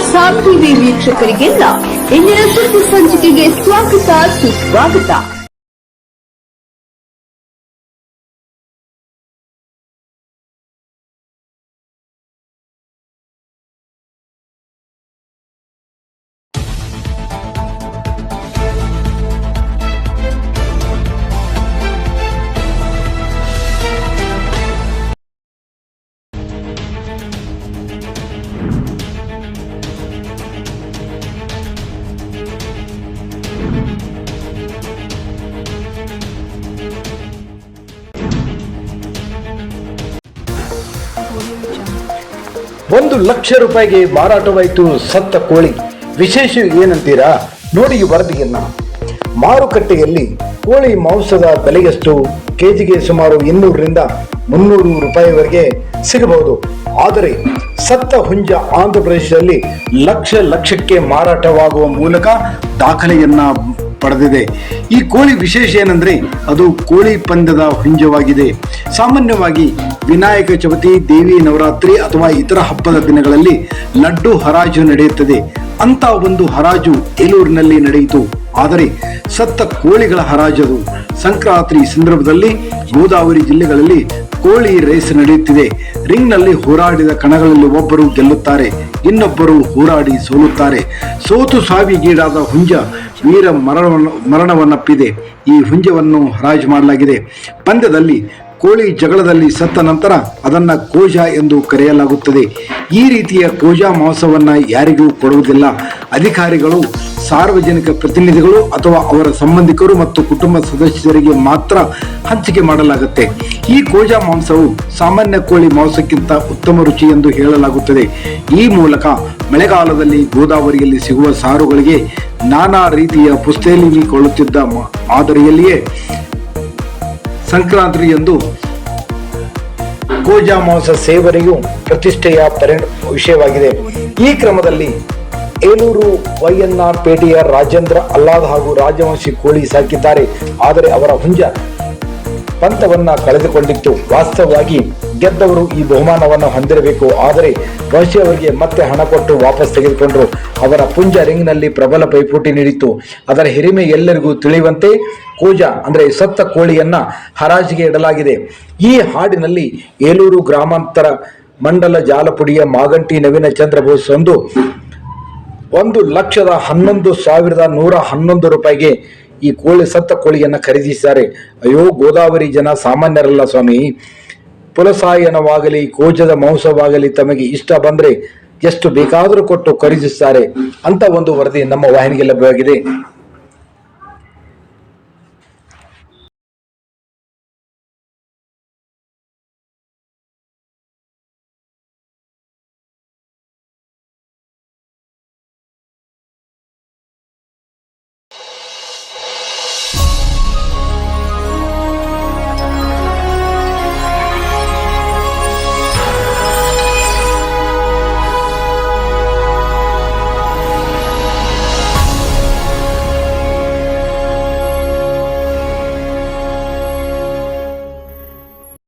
ಸಾಮ್ ಟಿವಿ ವೀಕ್ಷಕರಿಗೆಲ್ಲ ಇಂದಿನ ಸುದ್ದಿ ಸಂಚಿಕೆಗೆ ಸ್ವಾಗತ ಸುಸ್ವಾಗತ. ₹1,00,000 ಮಾರಾಟವಾಯಿತು ಸತ್ತ ಕೋಳಿ. ವಿಶೇಷ ಏನಂತೀರಾ? ನೋಡಿ ಈ ವರದಿಯನ್ನ. ಮಾರುಕಟ್ಟೆಯಲ್ಲಿ ಕೋಳಿ ಮಾಂಸದ ಬೆಲೆಯಷ್ಟು ಕೆಜಿಗೆ ಸುಮಾರು ₹200-300 ಸಿಗಬಹುದು. ಆದರೆ ಸತ್ತ ಹುಂಜ ಆಂಧ್ರಪ್ರದೇಶದಲ್ಲಿ ಲಕ್ಷಕ್ಕೆ ಮಾರಾಟವಾಗುವ ಮೂಲಕ ದಾಖಲೆಯನ್ನ ಪಡೆದಿದೆ. ಈ ಕೋಳಿ ವಿಶೇಷ ಏನಂದ್ರೆ ಅದು ಕೋಳಿ ಪಂದ್ಯದ ಹುಂಜವಾಗಿದೆ. ಸಾಮಾನ್ಯವಾಗಿ ವಿನಾಯಕ ಚವಿತಿ, ದೇವಿ ನವರಾತ್ರಿ ಅಥವಾ ಇತರ ಹಬ್ಬದ ದಿನಗಳಲ್ಲಿ ಲಡ್ಡು ಹರಾಜು ನಡೆಯುತ್ತದೆ. ಅಂತ ಒಂದು ಹರಾಜು ಏಲೂರಿನಲ್ಲಿ ನಡೆಯಿತು. ಆದರೆ ಸತ್ತ ಕೋಳಿಗಳ ಹರಾಜು ಸಂಕ್ರಾಂತಿ ಸಂದರ್ಭದಲ್ಲಿ ಗೋದಾವರಿ ಜಿಲ್ಲೆಗಳಲ್ಲಿ ಕೋಳಿ ರೇಸ್ ನಡೆಯುತ್ತಿದೆ. ರಿಂಗ್ನಲ್ಲಿ ಹೋರಾಡಿದ ಕಣಗಳಲ್ಲಿ ಒಬ್ಬರು ಗೆಲ್ಲುತ್ತಾರೆ, ಇನ್ನೊಬ್ಬರು ಹೋರಾಡಿ ಸೋಲುತ್ತಾರೆ. ಸೋತು ಸಾವಿಗೀಡಾದ ಹುಂಜ ವೀರ ಮರಣವನ್ನಪ್ಪಿದೆ. ಈ ಹುಂಜವನ್ನು ಹರಾಜು ಮಾಡಲಾಗಿದೆ. ಪಂದ್ಯದಲ್ಲಿ ಕೋಳಿ ಜಗಳದಲ್ಲಿ ಸತ್ತ ನಂತರ ಅದನ್ನು ಕೋಜಾ ಎಂದು ಕರೆಯಲಾಗುತ್ತದೆ. ಈ ರೀತಿಯ ಕೋಜಾ ಮಾಂಸವನ್ನು ಯಾರಿಗೂ ಕೊಡುವುದಿಲ್ಲ. ಅಧಿಕಾರಿಗಳು, ಸಾರ್ವಜನಿಕ ಪ್ರತಿನಿಧಿಗಳು ಅಥವಾ ಅವರ ಸಂಬಂಧಿಕರು ಮತ್ತು ಕುಟುಂಬ ಸದಸ್ಯರಿಗೆ ಮಾತ್ರ ಹಂಚಿಕೆ ಮಾಡಲಾಗುತ್ತೆ. ಈ ಕೋಜಾ ಮಾಂಸವು ಸಾಮಾನ್ಯ ಕೋಳಿ ಮಾಂಸಕ್ಕಿಂತ ಉತ್ತಮ ರುಚಿ ಎಂದು ಹೇಳಲಾಗುತ್ತದೆ. ಈ ಮೂಲಕ ಮಳೆಗಾಲದಲ್ಲಿ ಗೋದಾವರಿಯಲ್ಲಿ ಸಿಗುವ ಸಾರುಗಳಿಗೆ ನಾನಾ ರೀತಿಯ ಪುಸ್ತೇಲಿಕೊಳ್ಳುತ್ತಿದ್ದ ಮಾದರಿಯಲ್ಲಿಯೇ ಸಂಕ್ರಾಂತಿಯಂದು ಕೋಜಾ ಮಾಂಸ ಸೇವನೆಯು ಪ್ರತಿಷ್ಠೆಯ ವಿಷಯವಾಗಿದೆ. ಈ ಕ್ರಮದಲ್ಲಿ ಏಲೂರು YNR ಪೇಟೆಯ ರಾಜೇಂದ್ರ ಅಲ್ಲಾದ್ ಹಾಗೂ ರಾಜವಂಶಿ ಕೋಳಿ ಸಾಕಿದ್ದಾರೆ. ಆದರೆ ಅವರ ಹುಂಜ ಪಂತವನ್ನ ಕಳೆದುಕೊಂಡಿತ್ತು. ವಾಸ್ತವವಾಗಿ ಗೆದ್ದವರು ಈ ಬಹುಮಾನವನ್ನು ಹೊಂದಿರಬೇಕು. ಆದರೆ ವಂಶಿ ಅವರಿಗೆ ಮತ್ತೆ ಹಣ ಕೊಟ್ಟು ವಾಪಸ್ ತೆಗೆದುಕೊಂಡರು. ಅವರ ಪುಂಜ ರಿಂಗ್ನಲ್ಲಿ ಪ್ರಬಲ ಪೈಪೋಟಿ ನೀಡಿತ್ತು. ಅದರ ಹಿರಿಮೆ ಎಲ್ಲರಿಗೂ ತಿಳಿಯುವಂತೆ ಕೋಜಾ ಅಂದ್ರೆ ಸತ್ತ ಕೋಳಿಯನ್ನ ಹರಾಜಿಗೆ ಇಡಲಾಗಿದೆ. ಈ ಹಾಡಿನಲ್ಲಿ ಏಲೂರು ಗ್ರಾಮಾಂತರ ಮಂಡಲ ಜಾಲಪುಡಿಯ ಮಾಗಂಟಿ ನವೀನ ಚಂದ್ರಬೋಸ್ ₹1,11,111 ಈ ಸತ್ತ ಕೋಳಿಯನ್ನ ಖರೀದಿಸಿದ್ದಾರೆ. ಅಯ್ಯೋ, ಗೋದಾವರಿ ಜನ ಸಾಮಾನ್ಯರಲ್ಲ ಸ್ವಾಮಿ. ಪುಲಸಾಯನವಾಗಲಿ ಕೋಜದ ಮಾಂಸವಾಗಲಿ ತಮಗೆ ಇಷ್ಟ ಬಂದ್ರೆ ಎಷ್ಟು ಬೇಕಾದರೂ ಕೊಟ್ಟು ಖರೀದಿಸುತ್ತಾರೆ ಅಂತ ಒಂದು ವರದಿ ನಮ್ಮ ವಾಹಿನಿಗೆ ಲಭ್ಯವಾಗಿದೆ.